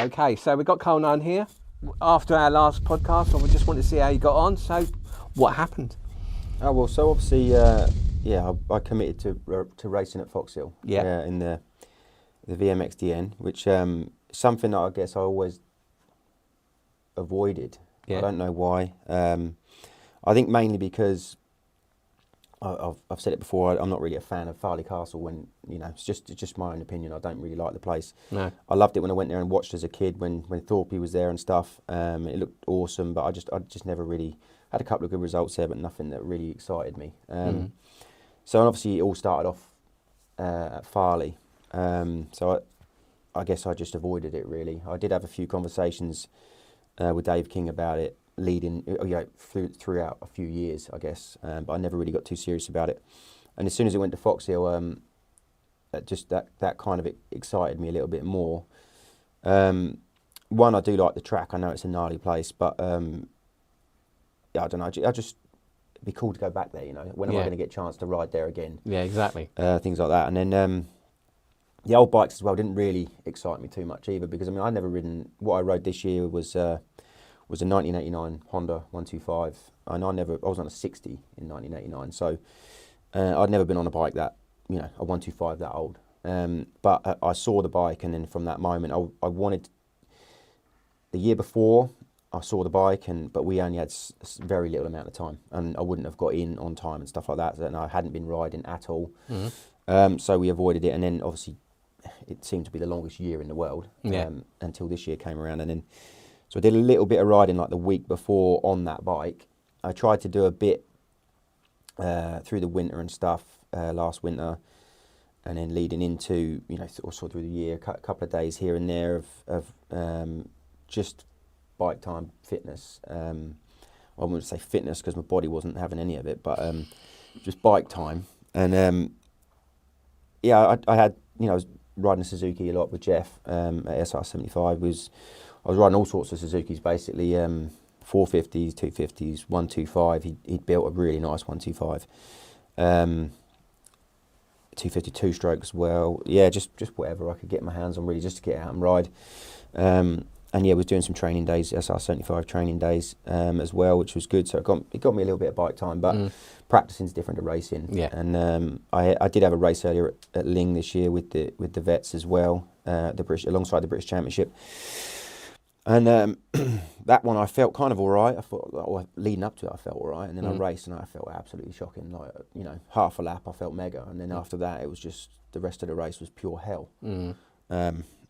Okay, so we got Cole Nunn here after our last podcast, and we just wanted to see how you got on. So, what happened? Oh well, so obviously, I committed to racing at Fox Hill. Yeah. In the VMXDN, which something that I guess I always avoided. Yeah. I don't know why. I think mainly because I've said it before. I'm not really a fan of Farley Castle. When it's just my own opinion. I don't really like the place. No. I loved it when I went there and watched as a kid when Thorpe was there and stuff. It looked awesome, but I just never really had a couple of good results there, but nothing that really excited me. So obviously it all started off at Farley. So I guess I just avoided it really. I did have a few conversations with Dave King about it, throughout a few years, I guess, but I never really got too serious about it. And as soon as it went to Fox Hill, that kind of excited me a little bit more. One, I do like the track. I know it's a gnarly place, but I don't know. It'd be cool to go back there. When am I going to get a chance to ride there again? Yeah, exactly. Things like that, and then. The old bikes as well didn't really excite me too much either, because I'd never ridden. What I rode this year was a 1989 Honda 125, and I was on a 60 in 1989, so I'd never been on a bike that a 125 that old. But I saw the bike, and then from that moment, I wanted. The year before, I saw the bike, but we only had very little amount of time, and I wouldn't have got in on time and stuff like that. And I hadn't been riding at all, so we avoided it, and then obviously. It seemed to be the longest year in the world until this year came around, and then so I did a little bit of riding like the week before on that bike. I tried to do a bit through the winter and stuff last winter, and then leading into also through the year, a couple of days here and there of just bike time fitness. I wouldn't say fitness because my body wasn't having any of it, but just bike time. And I had I was riding a Suzuki a lot with Jeff at SR75. I was riding all sorts of Suzukis basically, 450s, 250s, 125. He'd built a really nice 125, 252 stroke as well. Yeah, just whatever I could get my hands on really, just to get out and ride. And yeah, was doing some training days, SR75 training days as well, which was good. So it got me a little bit of bike time, but practicing's different to racing. Yeah. And I did have a race earlier at Ling this year with the vets as well, alongside the British Championship. And that one I felt kind of all right. I thought, leading up to it, I felt all right, and then I raced and I felt absolutely shocking. Like half a lap I felt mega, and then after that it was just the rest of the race was pure hell.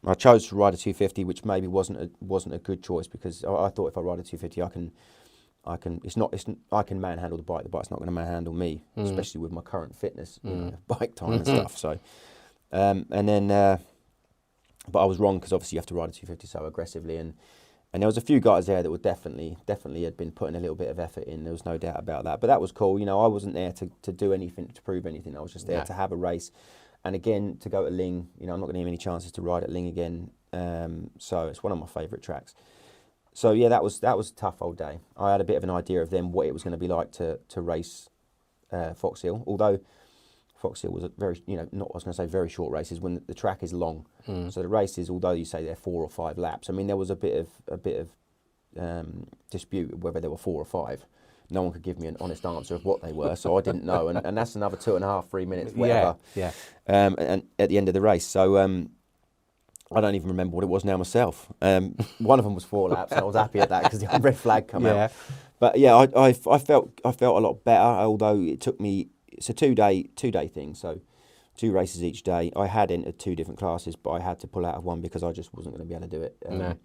I chose to ride a 250, which maybe wasn't a good choice, because I thought if I ride a 250, I can manhandle the bike. The bike's not going to manhandle me, especially with my current fitness, bike time and stuff. So, and then, but I was wrong, because obviously you have to ride a 250 so aggressively, and there was a few guys there that were definitely had been putting a little bit of effort in. There was no doubt about that. But that was cool. I wasn't there to do anything, to prove anything. I was just there to have a race. And again, to go to Ling, I'm not going to have any chances to ride at Ling again. So it's one of my favourite tracks. So yeah, that was a tough old day. I had a bit of an idea of then what it was going to be like to race Fox Hill. Although Fox Hill was a very, not I was going to say very short races, when the track is long. So the races, although you say they're 4 or 5 laps, there was a bit of dispute whether there were 4 or 5. No one could give me an honest answer of what they were, so I didn't know. And that's another 2.5, 3 minutes, whatever. Yeah. And at the end of the race. So I don't even remember what it was now myself. One of them was 4 laps, and I was happy at that because the red flag come out. But yeah, I felt a lot better, although it took me. It's a 2-day thing, so 2 races each day. I had entered 2 different classes, but I had to pull out of one because I just wasn't going to be able to do it. No.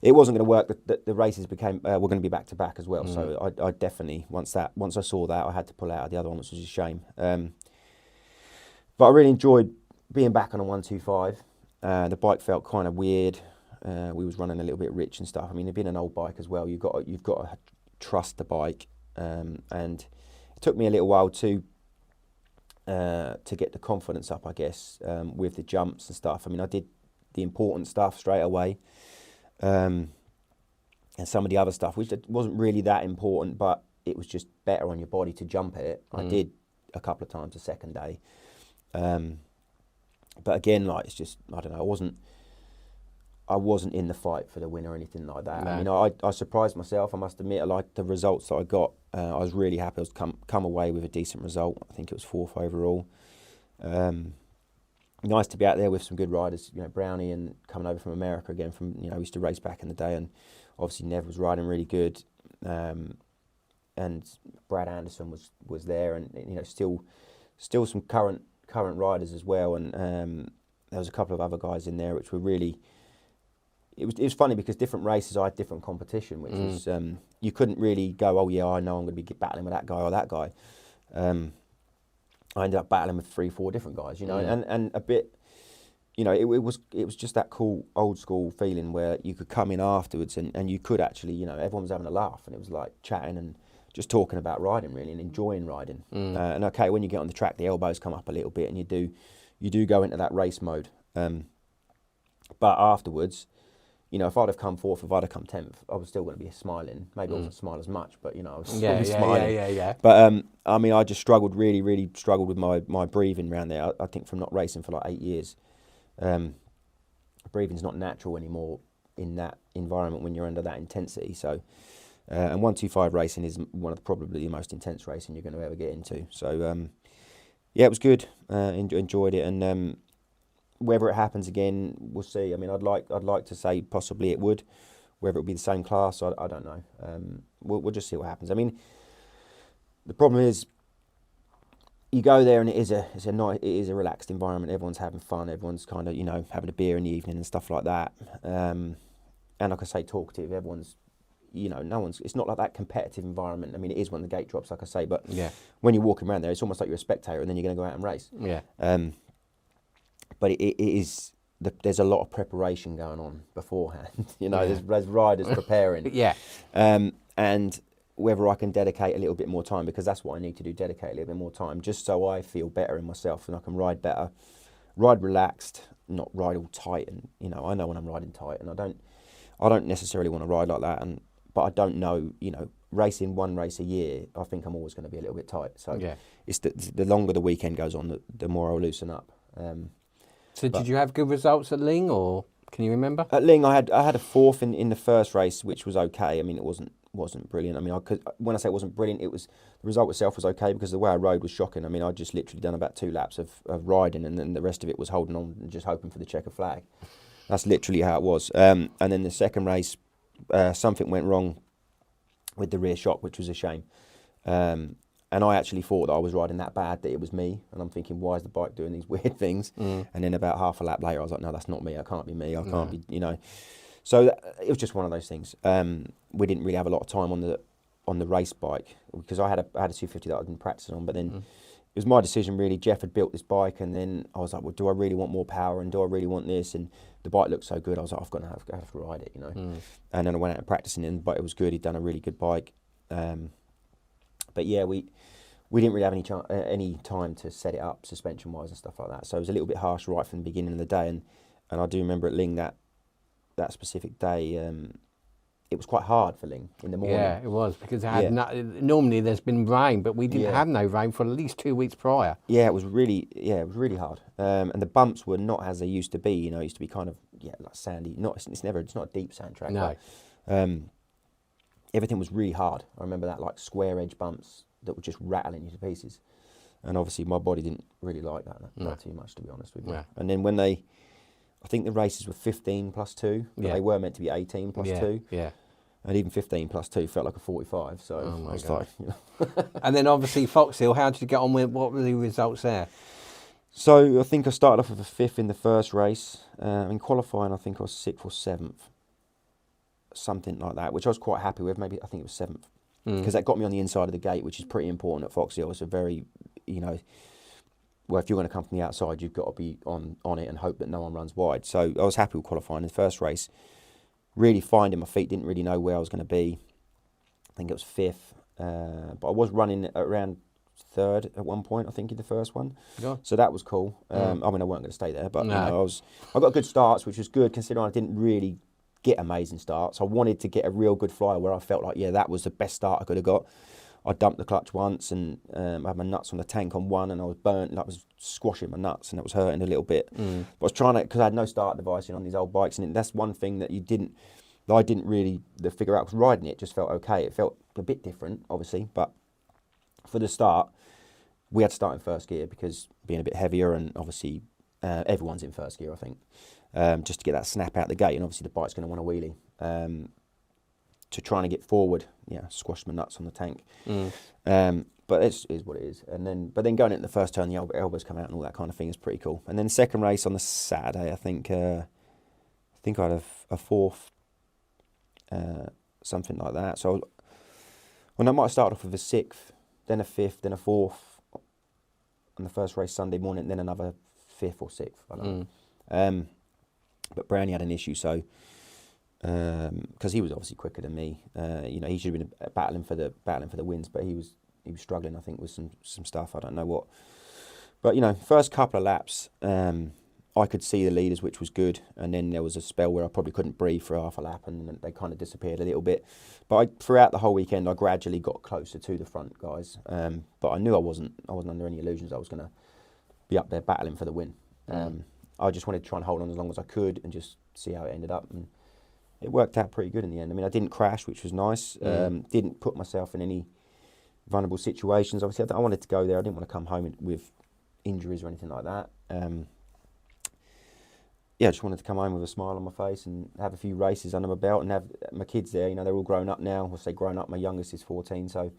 It wasn't going to work. The races were going to be back to back as well. So I definitely once I saw that, I had to pull out of the other one, which was a shame. But I really enjoyed being back on a 125. The bike felt kind of weird. We was running a little bit rich and stuff. It being an old bike as well, you've got to trust the bike. And it took me a little while to get the confidence up, I guess, with the jumps and stuff. I did the important stuff straight away. And some of the other stuff, which wasn't really that important, but it was just better on your body to jump at it. I did a couple of times the second day. But again, it's just, I don't know, I wasn't in the fight for the win or anything like that. No. I mean, I surprised myself. I must admit, I liked the results that I got. I was really happy. I was come away with a decent result. I think it was 4th overall. Nice to be out there with some good riders. Brownie and coming over from America again. We used to race back in the day, and obviously Nev was riding really good. And Brad Anderson was there, and still some current riders as well. And there was a couple of other guys in there which were really. It was funny because different races I had different competition, which was you couldn't really go, oh yeah, I know I'm going to be battling with that guy or that guy. I ended up battling with 3-4 different guys, and a bit, it was just that cool old school feeling where you could come in afterwards and you could actually, everyone was having a laugh, and it was like chatting and just talking about riding really and enjoying riding. And okay, when you get on the track, the elbows come up a little bit and you do go into that race mode. But afterwards, if I'd have come 4th, if I'd have come 10th, I was still going to be smiling. Maybe I wasn't smile as much, but I was still smiling. Yeah. But I mean, I just really struggled with my breathing around there. I think from not racing for like 8 years, breathing's not natural anymore in that environment when you're under that intensity. So, and 125 racing is probably the most intense racing you're going to ever get into. So, yeah, it was good. Enjoyed it, and whether it happens again, we'll see. I mean, I'd like to say possibly it would. Whether it'll be the same class, I don't know. We'll just see what happens. I mean, the problem is, you go there and it is a relaxed environment. Everyone's having fun. Everyone's kind of having a beer in the evening and stuff like that. And like I say, talkative. Everyone's no one's. It's not like that competitive environment. I mean, it is when the gate drops, like I say. But when you're walking around there, it's almost like you're a spectator, and then you're going to go out and race. Yeah. But it is. There's a lot of preparation going on beforehand. There's riders preparing. Yeah. And whether I can dedicate a little bit more time, because that's what I need to do, dedicate a little bit more time, just so I feel better in myself and I can ride better, ride relaxed, not ride all tight. And I know when I'm riding tight, and I don't necessarily want to ride like that. But I don't know, racing one race a year, I think I'm always going to be a little bit tight. So it's the longer the weekend goes on, the more I'll loosen up. Did you have good results at Ling, or can you remember? At Ling, I had a 4th in the first race, which was okay. I mean, it wasn't brilliant. I mean, when I say it wasn't brilliant, the result itself was okay because the way I rode was shocking. I mean, I just literally done about 2 laps of riding, and then the rest of it was holding on and just hoping for the checker flag. That's literally how it was. And then the second race, something went wrong with the rear shock, which was a shame. And I actually thought that I was riding that bad that it was me. And I'm thinking, why is the bike doing these weird things? And then about half a lap later, I was like, no, that's not me. I can't be me. I can't be, So it was just one of those things. We didn't really have a lot of time on the race bike because I had a 250 that I'd been practicing on. But then it was my decision, really. Jeff had built this bike, and then I was like, well, do I really want more power, and do I really want this? And the bike looked so good. I was like, I've got to have to ride it, And then I went out and practicing it, but it was good. He'd done a really good bike. But yeah, we didn't really have any time to set it up suspension wise and stuff like that. So it was a little bit harsh right from the beginning of the day. And I do remember at Ling that specific day, it was quite hard for Ling in the morning. Yeah, it was, because it had normally there's been rain, but we didn't have no rain for at least 2 weeks prior. Yeah, it was really hard. And the bumps were not as they used to be. It used to be kind of like sandy. It's not a deep sand track. No. But, everything was really hard. I remember that, like square edge bumps that were just rattling you to pieces. And obviously my body didn't really like that not too much, to be honest with you. Yeah. And then when I think the races were 15 plus 2, but they were meant to be 18 plus 2. Yeah. And even 15 plus 2 felt like a 45. So I was like, And then obviously Fox Hill, how did you get on with, what were the results there? So I think I started off with a 5th in the first race. In qualifying, I think I was 6th or 7th. Something like that, which I was quite happy with. Maybe I think it was 7th, because that got me on the inside of the gate, which is pretty important at Fox Hill. It's a very, well, if you're going to come from the outside, you've got to be on it and hope that no one runs wide. So I was happy with qualifying in the first race. Really finding my feet, didn't really know where I was going to be. I think it was 5th, but I was running around 3rd at one point, I think, in the first one. Yeah. So that was cool. I mean, I weren't going to stay there, but I got good starts, which was good considering I didn't really get amazing starts. I wanted to get a real good flyer where I felt like, that was the best start I could have got. I dumped the clutch once, and I had my nuts on the tank on one, and I was burnt, like I was squashing my nuts, and it was hurting a little bit. But I was trying to, because I had no start device on these old bikes, and that's one thing that I didn't really figure out. Because riding it just felt okay. It felt a bit different, obviously, but for the start, we had to start in first gear because being a bit heavier, and obviously everyone's in first gear, I think, just to get that snap out the gate, and obviously the bike's going to want a wheelie. To trying to get forward, squash my nuts on the tank. But it is what it is. But then going into the first turn, the elbows come out and all that kind of thing is pretty cool. And then the second race on the Saturday, I think I had a fourth, something like that. So, I might have started off with a sixth, then a fifth, then a fourth on the first race Sunday morning, then another fifth or sixth. I don't know. But Brownie had an issue, so. Because he was obviously quicker than me, he should have been battling for the wins, but he was struggling, I think, with some stuff. I don't know what, but first couple of laps, I could see the leaders, which was good, and then there was a spell where I probably couldn't breathe for half a lap, and they kind of disappeared a little bit. But throughout the whole weekend, I gradually got closer to the front guys. But I knew I wasn't under any illusions I was going to be up there battling for the win. I just wanted to try and hold on as long as I could and just see how it ended up. And it worked out pretty good in the end. I mean, I didn't crash, which was nice. Didn't put myself in any vulnerable situations. Obviously, I wanted to go there. I didn't want to come home with injuries or anything like that. I just wanted to come home with a smile on my face and have a few races under my belt and have my kids there. They're all grown up now. I say grown up. My youngest is 14, so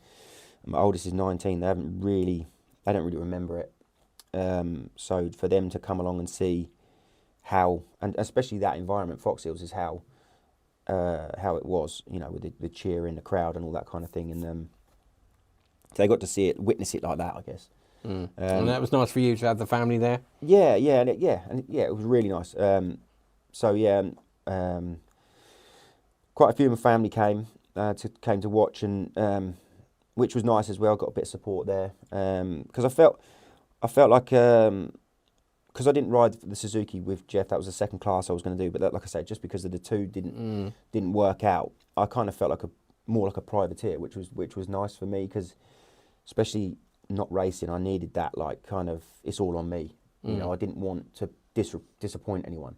my oldest is 19. They don't really remember it. So for them to come along and see how, and especially that environment, Fox Hills, is how it was, with the cheer in the crowd and all that kind of thing, and so they got to witness it like that, I guess. And that was nice for you to have the family there. Yeah, it was really nice. Quite a few of my family came to watch, and which was nice as well. Got a bit of support there, because I felt like. Because I didn't ride the Suzuki with Jeff, that was the second class I was going to do. But like I said, just because of the two didn't work out, I kind of felt more like a privateer, which was nice for me, because especially not racing, I needed that kind of, it's all on me. I didn't want to disappoint anyone.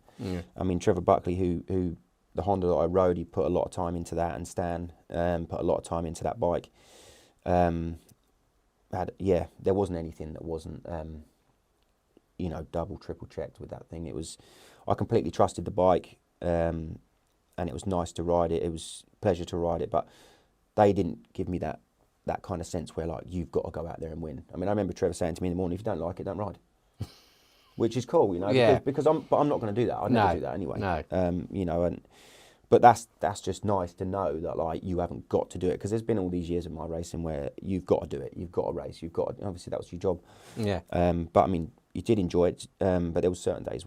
I mean, Trevor Buckley, who the Honda that I rode, he put a lot of time into that, and Stan put a lot of time into that bike. There wasn't anything that wasn't. Double, triple checked with that thing. I completely trusted the bike, and it was nice to ride it. It was a pleasure to ride it, but they didn't give me that kind of sense where you've got to go out there and win. I mean, I remember Trevor saying to me in the morning, if you don't like it, don't ride. Which is cool, because I'm not going to do that. I'd never do that anyway. No. But that's just nice to know that you haven't got to do it, because there's been all these years of my racing where you've got to do it. You've got to race. Obviously that was your job. Yeah. But I mean, you did enjoy it, but there were certain days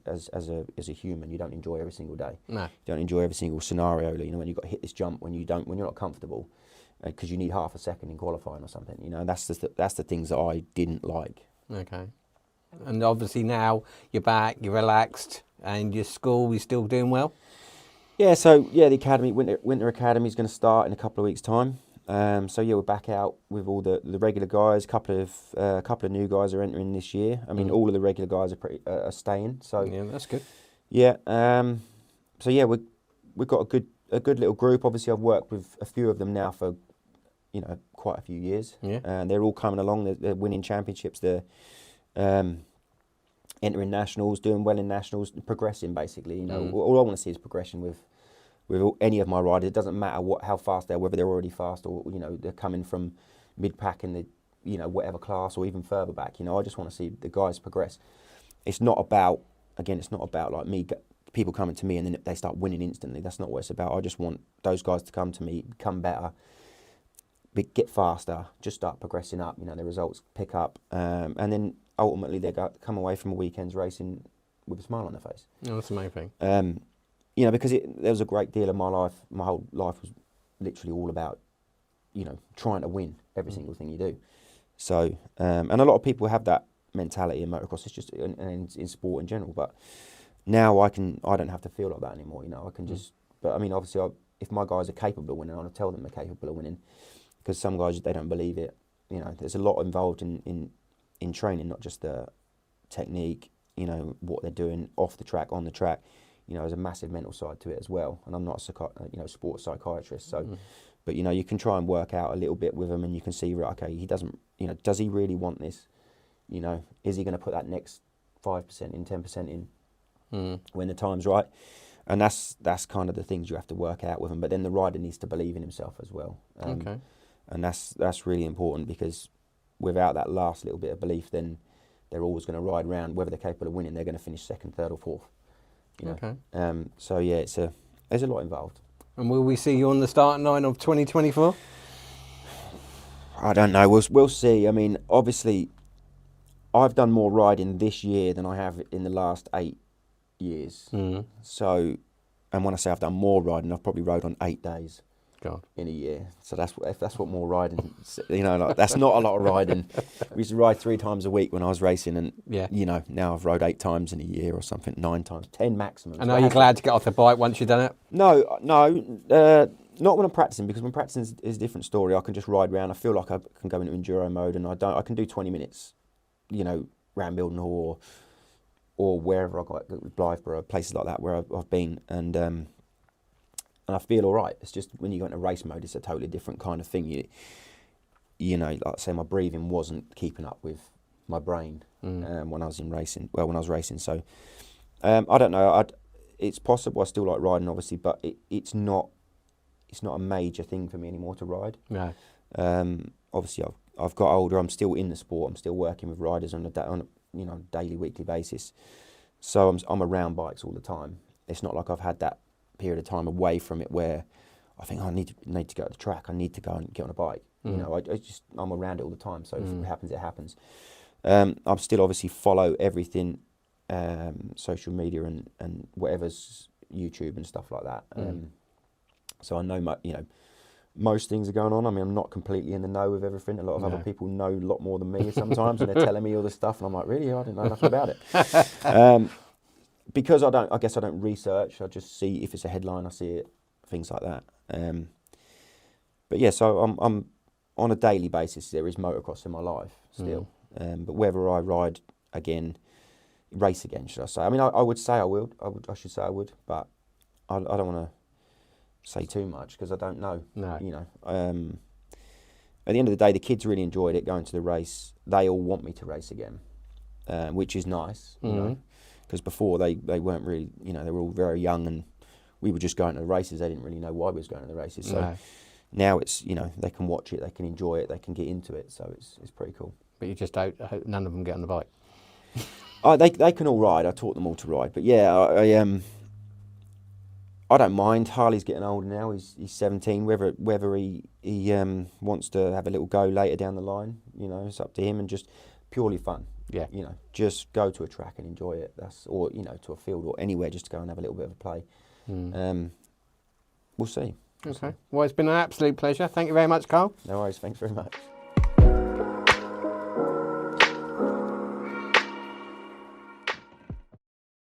as a human, you don't enjoy every single day. No. You don't enjoy every single scenario. When you've got to hit this jump, when you're not comfortable, because you need half a second in qualifying or something. That's the things that I didn't like. Okay. And obviously now you're back, you're relaxed, and your school is still doing well. Yeah. So the academy, winter academy, is going to start in a couple of weeks' time. We're back out with all the regular guys. A couple of new guys are entering this year. I mean, all of the regular guys are staying. So yeah, that's good. Yeah. We've got a good little group. Obviously, I've worked with a few of them now for quite a few years. Yeah. And they're all coming along. They're winning championships. They're entering nationals, doing well in nationals, progressing basically. All I want to see is progression with any of my riders. It doesn't matter how fast they are, whether they're already fast or they're coming from mid-pack in the whatever class or even further back. I just want to see the guys progress. It's not about me, people coming to me and then they start winning instantly. That's not what it's about. I just want those guys to come to me, become better, get faster, just start progressing up. The results pick up, and then ultimately they come away from a weekend's racing with a smile on their face. Oh, that's the main thing. Because there was a great deal of my life. My whole life was literally all about, trying to win every single thing you do. So, and a lot of people have that mentality in motocross. It's just in sport in general. But now I don't have to feel like that anymore. I can just. But I mean, obviously, if my guys are capable of winning, I'll tell them they're capable of winning. because some guys, they don't believe it. You know, there's a lot involved in training, not just the technique, you know, what they're doing off the track, on the track. You know, there's a massive mental side to it as well. And I'm not a sports psychiatrist, so, but you know, you can try and work out a little bit with him, and you can see, right, okay, he doesn't, you know, does he really want this? You know, is he going to put that next 5% in, 10% in when the time's right? And that's kind of the things you have to work out with him. But then the rider needs to believe in himself as well. Okay. And that's really important, because without that last little bit of belief, then they're always going to ride around. Whether they're capable of winning, they're going to finish second, third, or fourth. You know? Okay. So yeah, there's a lot involved. And will we see you on the starting line of 2024? I don't know. We'll see. I mean, obviously, I've done more riding this year than I have in the last 8 years. So, and when I say I've done more riding, I've probably rode on 8 days. God. In a year. So if that's what more riding, you know, like, that's not a lot of riding. We used to ride 3 times a week when I was racing, and you know, now I've rode 8 times in a year or something, 9 times, 10 maximum. And are you glad to get off the bike once you've done it? No, not when I'm practicing, because when practicing is a different story. I can just ride around. I feel like I can go into enduro mode, and I can do 20 minutes, you know, round Milton Hall or wherever I got, Blytheborough, places like that where I've been, and I feel all right. It's just when you go into race mode, it's a totally different kind of thing. You know, like I say, my breathing wasn't keeping up with my brain when I was racing. So I don't know. It's possible I still like riding, obviously, but it's not a major thing for me anymore to ride. No. Obviously, I've got older. I'm still in the sport. I'm still working with riders on a daily, weekly basis. So I'm around bikes all the time. It's not like I've had that period of time away from it where I think I need to go to the track. I need to go and get on a bike. You know, I'm around it all the time. So if it happens, it happens. I'm still obviously follow everything, social media and whatever's YouTube and stuff like that. So I know most things are going on. I mean, I'm not completely in the know with everything. A lot of other people know a lot more than me sometimes, and they're telling me all this stuff, and I'm like, really? I didn't know nothing about it. Because I guess I don't research. I just see if it's a headline, I see it, things like that. But yeah, so I'm on a daily basis. There is motocross in my life still, but whether I ride again, race again, should I say? I mean, I would say I would. I should say I would, but I don't want to say too much because I don't know. No. You know, at the end of the day, the kids really enjoyed it going to the race. They all want me to race again, which is nice. You know. Because before they weren't really, you know, they were all very young, and we were just going to the races. They didn't really know why we was going to the races. So now it's, you know, they can watch it, they can enjoy it, they can get into it. So it's pretty cool. But you just hope none of them get on the bike. They can all ride. I taught them all to ride. But yeah, I don't mind. Harley's getting older now. He's 17. Whether he wants to have a little go later down the line, you know, it's up to him, and just purely fun. Yeah. You know, just go to a track and enjoy it. Or, you know, to a field or anywhere, just to go and have a little bit of a play. We'll see. Okay. Well, it's been an absolute pleasure. Thank you very much, Carl. No worries. Thanks very much.